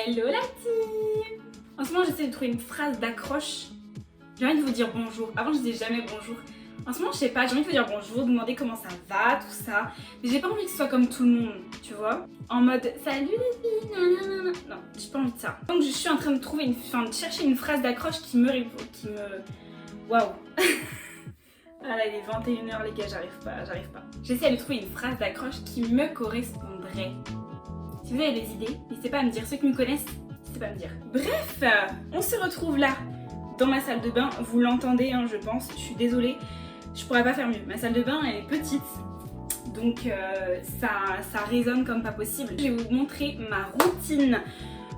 Hello la team. En ce moment j'essaie de trouver une phrase d'accroche. J'ai envie de vous dire bonjour. Avant je disais jamais bonjour. En ce moment je sais pas, j'ai envie de vous dire bonjour, de demander comment ça va, tout ça. Mais j'ai pas envie que ce soit comme tout le monde, tu vois. En mode salut les filles, nanana. Non, j'ai pas envie de ça. Donc je suis en train de trouver de chercher une phrase d'accroche qui me... Waouh. Ah là il est 21h les gars, j'arrive pas. J'essaie de trouver une phrase d'accroche qui me correspondrait. Si vous avez des idées, n'hésitez pas à me dire. Ceux qui me connaissent, n'hésitez pas à me dire. Bref, on se retrouve là, dans ma salle de bain. Vous l'entendez, hein, je pense. Je suis désolée, je pourrais pas faire mieux. Ma salle de bain, elle est petite, donc ça résonne comme pas possible. Je vais vous montrer ma routine.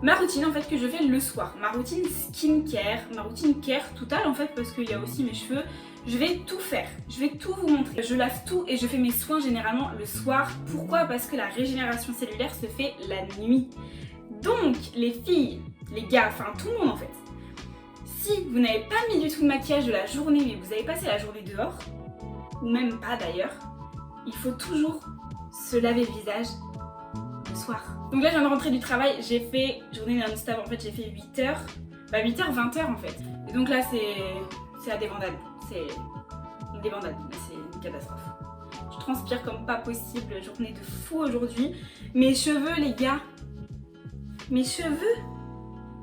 Ma routine en fait que je fais le soir. Ma routine skincare, ma routine care totale en fait parce qu'il y a aussi mes cheveux. Je vais tout faire, je vais tout vous montrer. Je lave tout et je fais mes soins généralement le soir. Pourquoi? Parce que la régénération cellulaire se fait la nuit. Donc les filles, les gars, enfin tout le monde en fait. Si vous n'avez pas mis du tout de maquillage de la journée mais vous avez passé la journée dehors, ou même pas d'ailleurs, il faut toujours se laver le visage le soir. Donc là je viens de rentrer du travail, j'ai fait journée non-stop, en fait j'ai fait 8h, 8h, 20h en fait. Et donc là c'est la débandade, c'est une débandade, mais c'est une catastrophe. Je transpire comme pas possible, journée de fou aujourd'hui. Mes cheveux les gars, mes cheveux,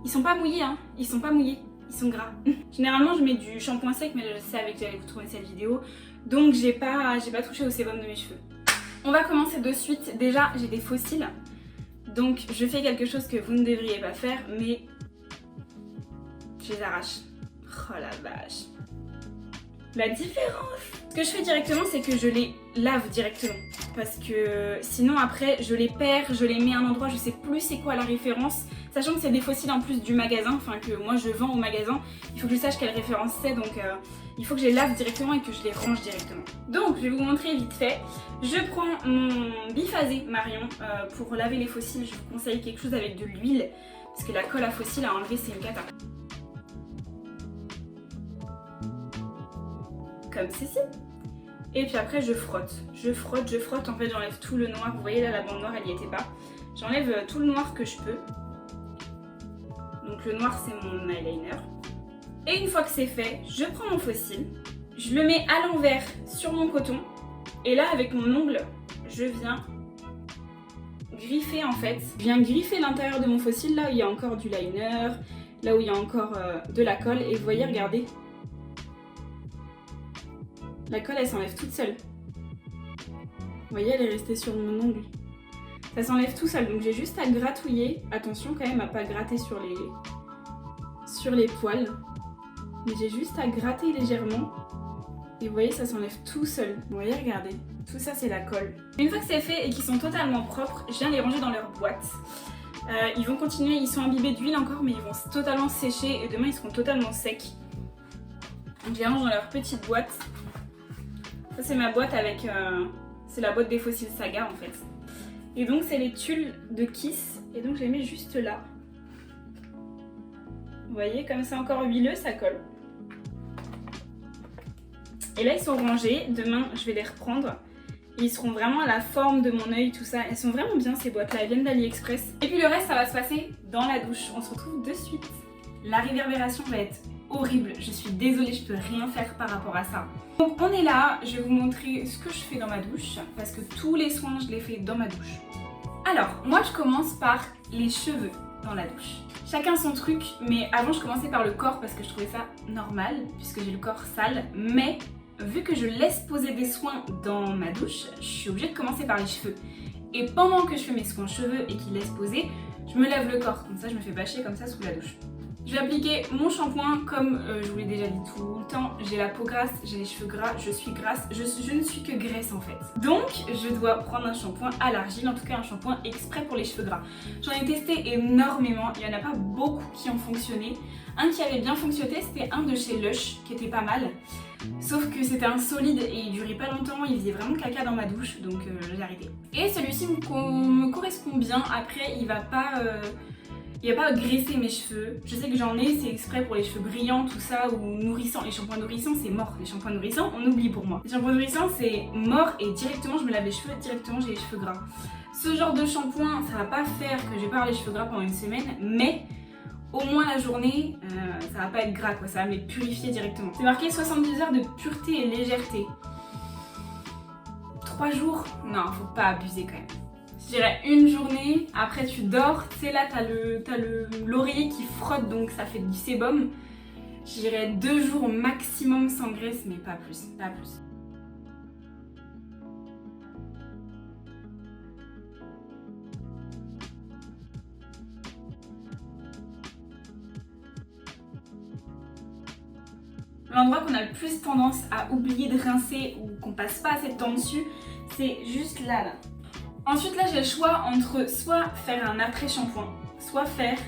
ils sont pas mouillés hein, ils sont pas mouillés, ils sont gras. Généralement je mets du shampoing sec mais je sais avec que j'allais vous tourner cette vidéo, donc j'ai pas touché au sébum de mes cheveux. On va commencer de suite. Déjà, j'ai des faux cils. Donc, je fais quelque chose que vous ne devriez pas faire, mais je les arrache. Oh la vache. La différence. Ce que je fais directement, c'est que je les lave directement. Parce que sinon, après, je les perds, je les mets à un endroit, je sais plus c'est quoi la référence. Sachant que c'est des faux cils en plus du magasin, enfin que moi je vends au magasin. Il faut que je sache quelle référence c'est, donc il faut que je les lave directement et que je les range directement. Donc je vais vous montrer vite fait. Je prends mon biphasé Marion pour laver les faux cils. Je vous conseille quelque chose avec de l'huile parce que la colle à faux cils à enlever c'est une cata. Comme ceci. Et puis après je frotte. Je frotte. En fait j'enlève tout le noir. Vous voyez là la bande noire elle y était pas. J'enlève tout le noir que je peux. Donc le noir c'est mon eyeliner. Et une fois que c'est fait, je prends mon faux cil, je le mets à l'envers sur mon coton. Et là avec mon ongle, je viens griffer en fait. Je viens griffer l'intérieur de mon faux cil, là où il y a encore du liner, là où il y a encore de la colle. Et vous voyez, regardez. La colle elle s'enlève toute seule. Vous voyez, elle est restée sur mon ongle. Ça s'enlève tout seul, donc j'ai juste à gratouiller. Attention quand même à pas gratter sur les poils. Mais j'ai juste à gratter légèrement. Et vous voyez, ça s'enlève tout seul. Vous voyez, regardez. Tout ça, c'est la colle. Une fois que c'est fait et qu'ils sont totalement propres, je viens les ranger dans leur boîte. Ils vont continuer, ils sont imbibés d'huile encore, mais ils vont totalement sécher. Et demain, ils seront totalement secs. Donc je les range dans leur petite boîte. Ça, c'est ma boîte avec... c'est la boîte des faux cils Saga, en fait. Et donc c'est les tulles de Kiss et donc je les mets juste là. Vous voyez comme c'est encore huileux ça colle. Et là ils sont rangés, demain je vais les reprendre. Et ils seront vraiment à la forme de mon œil, tout ça. Elles sont vraiment bien ces boîtes là, elles viennent d'AliExpress. Et puis le reste ça va se passer dans la douche, on se retrouve de suite. La réverbération va être horrible, je suis désolée, je peux rien faire par rapport à ça. Donc on est là, je vais vous montrer ce que je fais dans ma douche parce que tous les soins je les fais dans ma douche. Alors moi je commence par les cheveux dans la douche. Chacun son truc, mais avant je commençais par le corps parce que je trouvais ça normal puisque j'ai le corps sale. Mais vu que je laisse poser des soins dans ma douche, je suis obligée de commencer par les cheveux. Et pendant que je fais mes soins cheveux et qu'ils laissent poser, je me lave le corps, comme ça je me fais pas chier comme ça sous la douche. Je vais appliquer mon shampoing comme je vous l'ai déjà dit tout le temps. J'ai la peau grasse, j'ai les cheveux gras, je suis grasse, je ne suis que graisse en fait. Donc je dois prendre un shampoing à l'argile, en tout cas un shampoing exprès pour les cheveux gras. J'en ai testé énormément, il n'y en a pas beaucoup qui ont fonctionné. Un qui avait bien fonctionné c'était un de chez Lush qui était pas mal. Sauf que c'était un solide et il durait pas longtemps, il faisait vraiment caca dans ma douche donc j'ai arrêté. Et celui-ci me correspond bien, après il va pas graisser mes cheveux. Je sais que j'en ai, c'est exprès pour les cheveux brillants, tout ça, ou nourrissants. Les shampoings nourrissants, c'est mort. Les shampoings nourrissants, on oublie pour moi. Les shampoings nourrissants, c'est mort et directement, je me lave les cheveux, directement, j'ai les cheveux gras. Ce genre de shampoing, ça va pas faire que je vais pas avoir les cheveux gras pendant une semaine, mais au moins la journée, ça va pas être gras quoi, ça va me les purifier directement. C'est marqué 72 heures de pureté et légèreté. 3 jours? Non, faut pas abuser quand même. Je dirais une journée, après tu dors, tu sais là t'as l'oreiller qui frotte donc ça fait du sébum. Je dirais 2 jours au maximum sans graisse mais pas plus, pas plus. L'endroit qu'on a le plus tendance à oublier de rincer ou qu'on passe pas assez de temps dessus, c'est juste là. Ensuite là j'ai le choix entre soit faire un après-shampoing, soit faire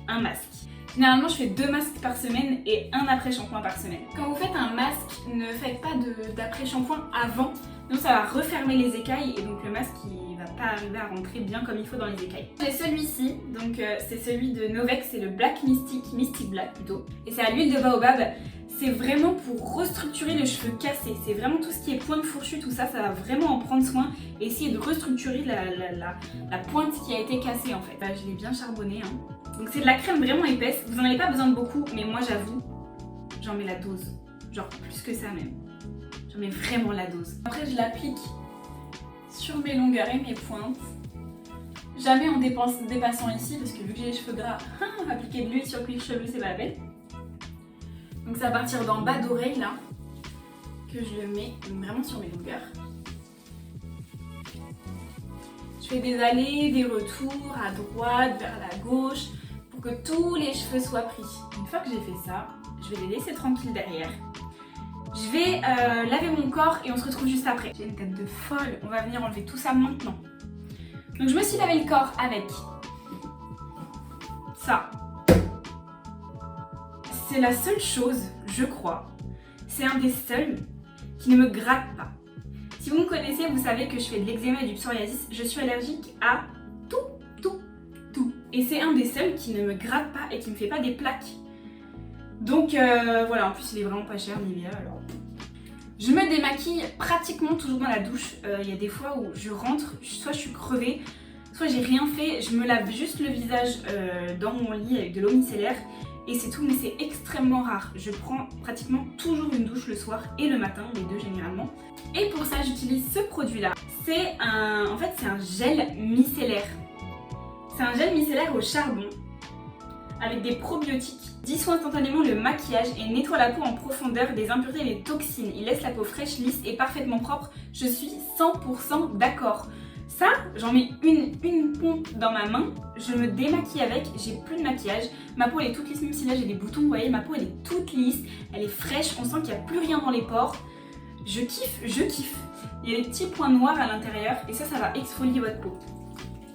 un masque. Généralement je fais 2 masques par semaine et un après-shampoing par semaine. Quand vous faites un masque, ne faites pas d'après-shampoing avant, donc ça va refermer les écailles et donc le masque il va pas arriver à rentrer bien comme il faut dans les écailles. J'ai celui-ci, donc c'est celui de Novex, c'est le Black Mystic Black plutôt, et c'est à l'huile de baobab. C'est vraiment pour restructurer les cheveux cassés. C'est vraiment tout ce qui est pointe fourchue, tout ça, ça va vraiment en prendre soin et essayer de restructurer la pointe qui a été cassée en fait. Bah, je l'ai bien charbonné. Hein. Donc c'est de la crème vraiment épaisse. Vous n'en avez pas besoin de beaucoup, mais moi j'avoue, j'en mets la dose. Genre plus que ça même. J'en mets vraiment la dose. Après je l'applique sur mes longueurs et mes pointes. Jamais en dépassant ici, parce que vu que j'ai les cheveux gras, appliquer de l'huile sur le cuir chevelu c'est pas la peine. Donc c'est à partir d'en bas d'oreille là que je le mets vraiment sur mes longueurs. Je fais des allées, des retours à droite, vers la gauche pour que tous les cheveux soient pris. Une fois que j'ai fait ça, je vais les laisser tranquilles derrière. Je vais laver mon corps et on se retrouve juste après. J'ai une tête de folle, on va venir enlever tout ça maintenant. Donc je me suis lavé le corps avec ça. C'est la seule chose, je crois, c'est un des seuls qui ne me gratte pas. Si vous me connaissez, vous savez que je fais de l'eczéma et du psoriasis, je suis allergique à tout. Et c'est un des seuls qui ne me gratte pas et qui ne me fait pas des plaques. Donc voilà, en plus il est vraiment pas cher, Nivea alors. Je me démaquille pratiquement toujours dans la douche. Il y a des fois où je rentre, soit je suis crevée, soit j'ai rien fait, je me lave juste le visage dans mon lit avec de l'eau micellaire. Et c'est tout, mais c'est extrêmement rare. Je prends pratiquement toujours une douche le soir et le matin, les deux généralement. Et pour ça, j'utilise ce produit-là. C'est en fait, c'est un gel micellaire. C'est un gel micellaire au charbon avec des probiotiques. Dissout instantanément le maquillage et nettoie la peau en profondeur des impuretés et des toxines. Il laisse la peau fraîche, lisse et parfaitement propre. Je suis 100% d'accord. Ça, j'en mets une pompe dans ma main, je me démaquille avec, j'ai plus de maquillage, ma peau elle est toute lisse, même si là j'ai des boutons, vous voyez, ma peau elle est toute lisse, elle est fraîche, on sent qu'il n'y a plus rien dans les pores. Je kiffe. Il y a des petits points noirs à l'intérieur et ça va exfolier votre peau.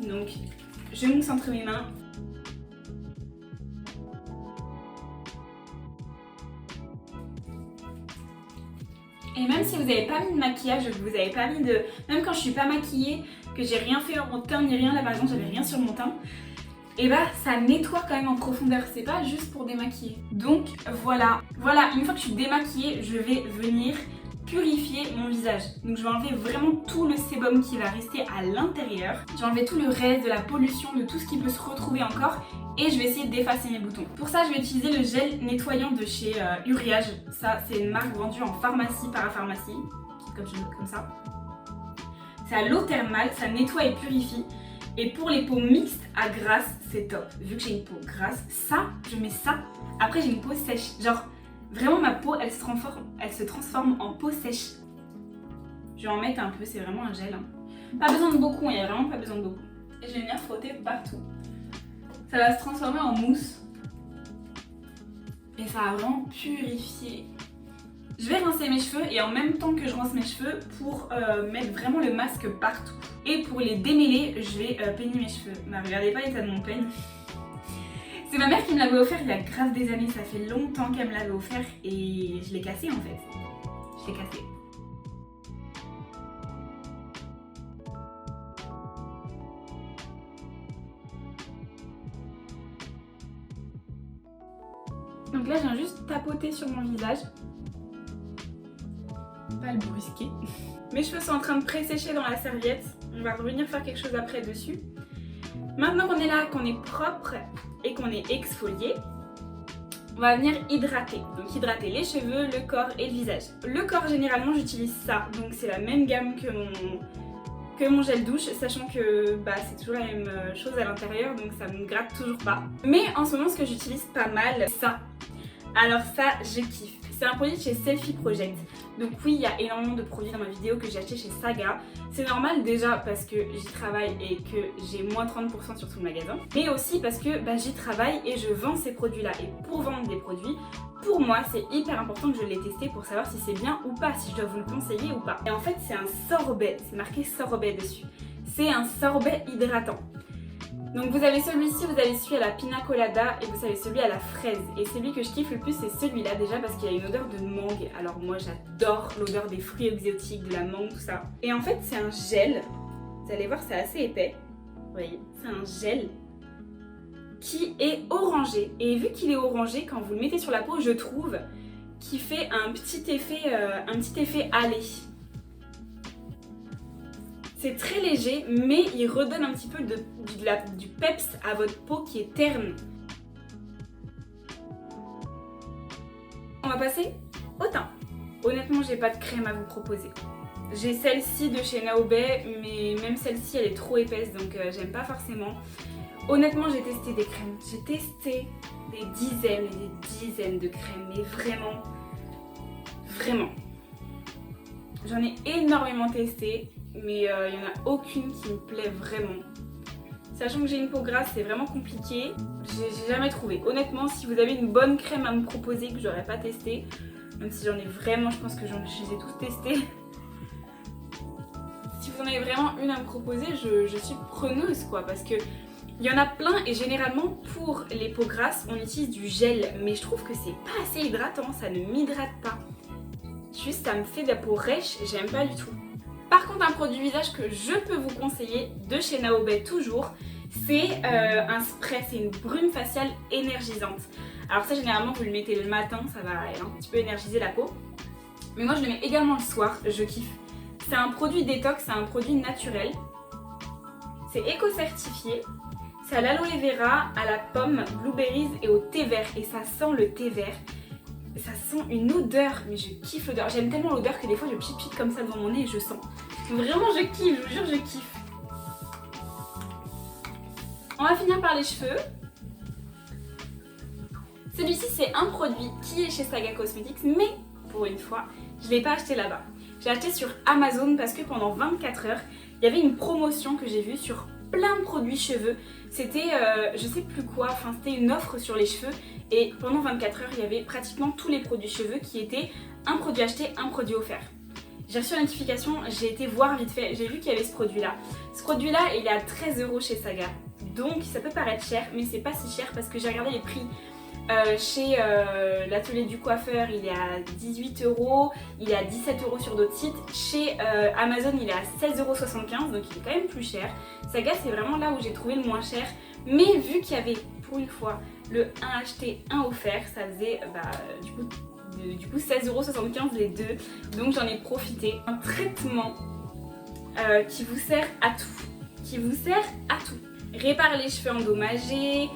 Donc, je mousse entre mes mains. Et même si vous n'avez pas mis de maquillage, que vous n'avez pas mis de... Même quand je suis pas maquillée, que j'ai rien fait dans mon teint ni rien, là par exemple j'avais rien sur mon teint, et bah ça nettoie quand même en profondeur, c'est pas juste pour démaquiller. Donc voilà, une fois que je suis démaquillée, je vais venir purifier mon visage. Donc je vais enlever vraiment tout le sébum qui va rester à l'intérieur. Je vais enlever tout le reste de la pollution, de tout ce qui peut se retrouver encore. Et je vais essayer d'effacer mes boutons. Pour ça, je vais utiliser le gel nettoyant de chez Uriage. Ça, c'est une marque vendue en pharmacie, parapharmacie, comme ça. C'est à l'eau thermale, ça nettoie et purifie. Et pour les peaux mixtes à grasse, c'est top. Vu que j'ai une peau grasse, ça, je mets ça. Après, j'ai une peau sèche. Genre, vraiment, ma peau, elle se transforme en peau sèche. Je vais en mettre un peu, c'est vraiment un gel. Hein. Pas besoin de beaucoup, il n'y a vraiment pas besoin de beaucoup. Et je vais venir frotter partout. Ça va se transformer en mousse. Et ça va vraiment purifier. Je vais rincer mes cheveux et en même temps que je rince mes cheveux pour mettre vraiment le masque partout. Et pour les démêler, je vais peigner mes cheveux. Mais regardez pas l'état de mon peigne. C'est ma mère qui me l'avait offert il y a grave des années. Ça fait longtemps qu'elle me l'avait offert et je l'ai cassé en fait. Je l'ai cassé. Donc là, je viens juste tapoter sur mon visage. Pas le brusquer. Mes cheveux sont en train de pré-sécher dans la serviette. On va revenir faire quelque chose après dessus. Maintenant qu'on est là, qu'on est propre et qu'on est exfolié, on va venir hydrater. Donc hydrater les cheveux, le corps et le visage. Le corps, généralement, j'utilise ça. Donc c'est la même gamme que mon gel douche, sachant que c'est toujours la même chose à l'intérieur, donc ça me gratte toujours pas. Mais en ce moment, ce que j'utilise pas mal, ça. Alors ça, je kiffe. C'est un produit de chez Selfie Project. Donc oui, il y a énormément de produits dans ma vidéo que j'ai acheté chez Saga. C'est normal déjà parce que j'y travaille et que j'ai moins 30% sur tout le magasin. Mais aussi parce que j'y travaille et je vends ces produits-là. Et pour vendre des produits, pour moi, c'est hyper important que je les teste pour savoir si c'est bien ou pas, si je dois vous le conseiller ou pas. Et en fait, c'est un sorbet. C'est marqué sorbet dessus. C'est un sorbet hydratant. Donc vous avez celui-ci, vous avez celui à la pina colada et vous avez celui à la fraise. Et celui que je kiffe le plus, c'est celui-là déjà parce qu'il a une odeur de mangue. Alors moi j'adore l'odeur des fruits exotiques, de la mangue, tout ça. Et en fait c'est un gel, vous allez voir c'est assez épais. Vous voyez, c'est un gel qui est orangé. Et vu qu'il est orangé, quand vous le mettez sur la peau, je trouve qu'il fait un petit effet hâlé. C'est très léger, mais il redonne un petit peu du peps à votre peau qui est terne. On va passer au teint. Honnêtement, j'ai pas de crème à vous proposer. J'ai celle-ci de chez Naobay, mais même celle-ci, elle est trop épaisse, donc j'aime pas forcément. Honnêtement, j'ai testé des crèmes. J'ai testé des dizaines et des dizaines de crèmes, mais vraiment. J'en ai énormément testé. Mais il n'y en a aucune qui me plaît vraiment. Sachant que j'ai une peau grasse, c'est vraiment compliqué. J'ai jamais trouvé. Honnêtement, si vous avez une bonne crème à me proposer que j'aurais pas testé, même si j'en ai vraiment, je pense que je les ai tous testés. Si vous en avez vraiment une à me proposer, je suis preneuse quoi, parce que il y en a plein et généralement pour les peaux grasses, on utilise du gel. Mais je trouve que c'est pas assez hydratant, ça ne m'hydrate pas. Juste, ça me fait de la peau rêche, j'aime pas du tout. Par contre, un produit visage que je peux vous conseiller, de chez Naobay toujours, c'est un spray, c'est une brume faciale énergisante. Alors ça, généralement, vous le mettez le matin, ça va un petit peu énergiser la peau. Mais moi, je le mets également le soir, je kiffe. C'est un produit détox, c'est un produit naturel. C'est éco-certifié. C'est à l'aloe vera, à la pomme, blueberries et au thé vert. Et ça sent le thé vert. Ça sent une odeur, mais je kiffe l'odeur. J'aime tellement l'odeur que des fois je pipite comme ça devant mon nez et je sens. Vraiment je kiffe, je vous jure je kiffe. On va finir par les cheveux. Celui-ci c'est un produit qui est chez Saga Cosmetics, mais pour une fois, je ne l'ai pas acheté là-bas. J'ai acheté sur Amazon parce que pendant 24 heures, il y avait une promotion que j'ai vue sur plein de produits cheveux. C'était, je sais plus quoi, enfin c'était une offre sur les cheveux. Et pendant 24 heures, il y avait pratiquement tous les produits cheveux qui étaient un produit acheté, un produit offert. J'ai reçu la notification, j'ai été voir vite fait, j'ai vu qu'il y avait ce produit-là. Ce produit-là, il est à 13 € chez Saga. Donc ça peut paraître cher, mais c'est pas si cher parce que j'ai regardé les prix. Chez l'atelier du coiffeur, il est à 18 €, il est à 17 € sur d'autres sites. Chez Amazon, il est à 16,75 €, donc il est quand même plus cher. Saga, c'est vraiment là où j'ai trouvé le moins cher. Mais vu qu'il y avait pour une fois le 1 acheté, 1 offert, ça faisait du coup 16,75 € les deux. Donc j'en ai profité. Un traitement qui vous sert à tout. Répare les cheveux endommagés,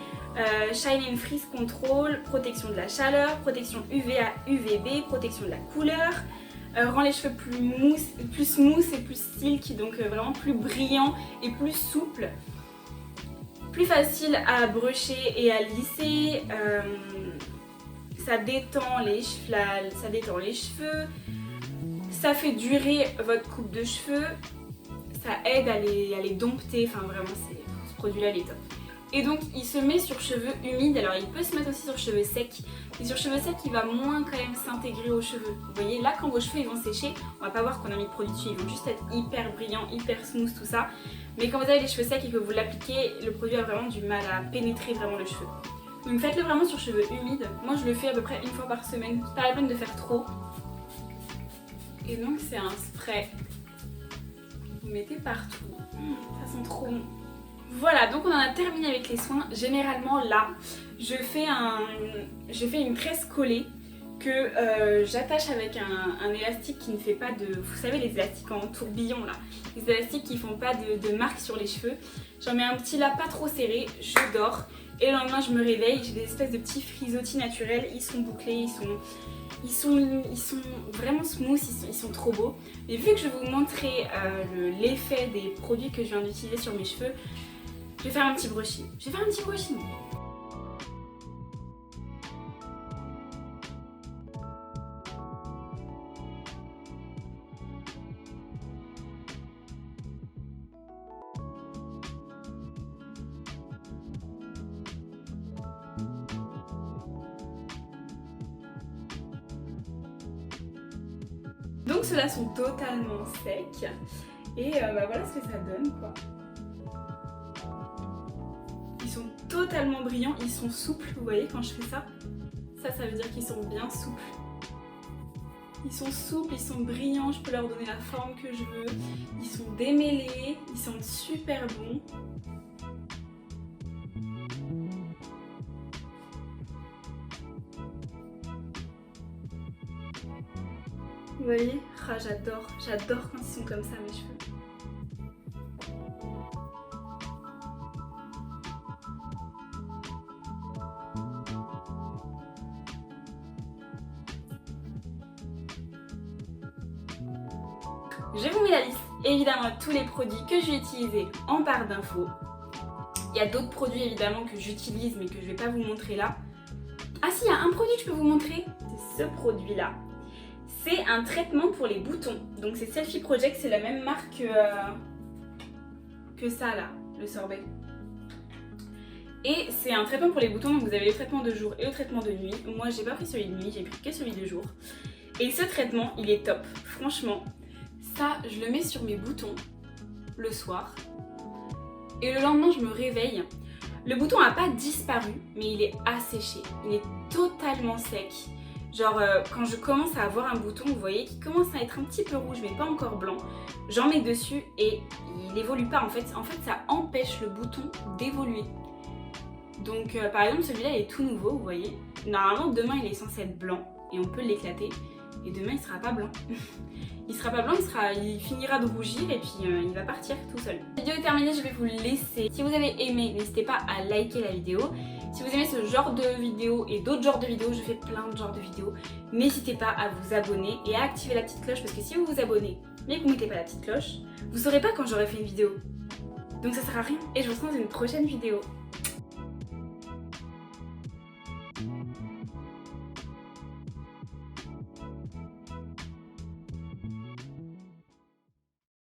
Shine and Freeze Control, protection de la chaleur, protection UVA, UVB, protection de la couleur, rend les cheveux plus smooth et plus silky, donc vraiment plus brillant et plus souple. Plus facile à brusher et à lisser, ça détend les cheveux, ça fait durer votre coupe de cheveux, ça aide à les dompter, enfin vraiment ce produit-là il est top. Et donc il se met sur cheveux humides, alors il peut se mettre aussi sur cheveux secs, mais sur cheveux secs il va moins quand même s'intégrer aux cheveux. Vous voyez là quand vos cheveux ils vont sécher, on va pas voir qu'on a mis de produit dessus, ils vont juste être hyper brillants, hyper smooth tout ça. Mais quand vous avez les cheveux secs et que vous l'appliquez, le produit a vraiment du mal à pénétrer vraiment le cheveu. Donc faites-le vraiment sur cheveux humides, moi je le fais à peu près une fois par semaine, pas la peine de faire trop. Et donc c'est un spray, vous mettez partout, ça sent trop bon. Voilà, donc on en a terminé avec les soins. Généralement là, je fais une tresse collée. que j'attache avec un élastique qui ne fait pas de... Vous savez les élastiques en tourbillon là, les élastiques qui font pas de marques sur les cheveux. J'en mets un petit là pas trop serré, je dors et le lendemain je me réveille, j'ai des espèces de petits frisottis naturels, ils sont bouclés, ils sont vraiment smooth, ils sont trop beaux. Et vu que je vais vous montrer l'effet des produits que je viens d'utiliser sur mes cheveux, je vais faire un petit brushing. Donc ceux-là sont totalement secs et voilà ce que ça donne quoi. Ils sont totalement brillants, ils sont souples, vous voyez quand je fais ça, ça veut dire qu'ils sont bien souples. Ils sont souples, ils sont brillants, je peux leur donner la forme que je veux, ils sont démêlés, ils sont super bons. Vous voyez, j'adore quand ils sont comme ça mes cheveux. Je vous mets la liste, évidemment, tous les produits que j'ai utilisés en barre d'infos. Il y a d'autres produits évidemment que j'utilise mais que je ne vais pas vous montrer là. Ah si, il y a un produit que je peux vous montrer, c'est ce produit-là. C'est un traitement pour les boutons. Donc c'est Selfie Project, c'est la même marque que ça là, le sorbet. Et c'est un traitement pour les boutons, donc vous avez le traitement de jour et le traitement de nuit. Moi j'ai pas pris celui de nuit, j'ai pris que celui de jour. Et ce traitement, il est top, franchement. Ça, je le mets sur mes boutons le soir. Et le lendemain, je me réveille. Le bouton n'a pas disparu, mais il est asséché. Il est totalement sec. Genre, quand je commence à avoir un bouton, vous voyez, qui commence à être un petit peu rouge, mais pas encore blanc, j'en mets dessus et il n'évolue pas. En fait, ça empêche le bouton d'évoluer. Donc, par exemple, celui-là, il est tout nouveau, vous voyez. Normalement, demain, il est censé être blanc et on peut l'éclater. Et demain, il sera pas blanc. Il sera pas blanc, il finira de rougir et puis il va partir tout seul. La vidéo est terminée, je vais vous laisser. Si vous avez aimé, n'hésitez pas à liker la vidéo. Si vous aimez ce genre de vidéos et d'autres genres de vidéos, je fais plein de genres de vidéos. N'hésitez pas à vous abonner et à activer la petite cloche parce que si vous vous abonnez mais que vous ne mettez pas la petite cloche, vous saurez pas quand j'aurai fait une vidéo. Donc ça sert à rien et je vous retrouve dans une prochaine vidéo.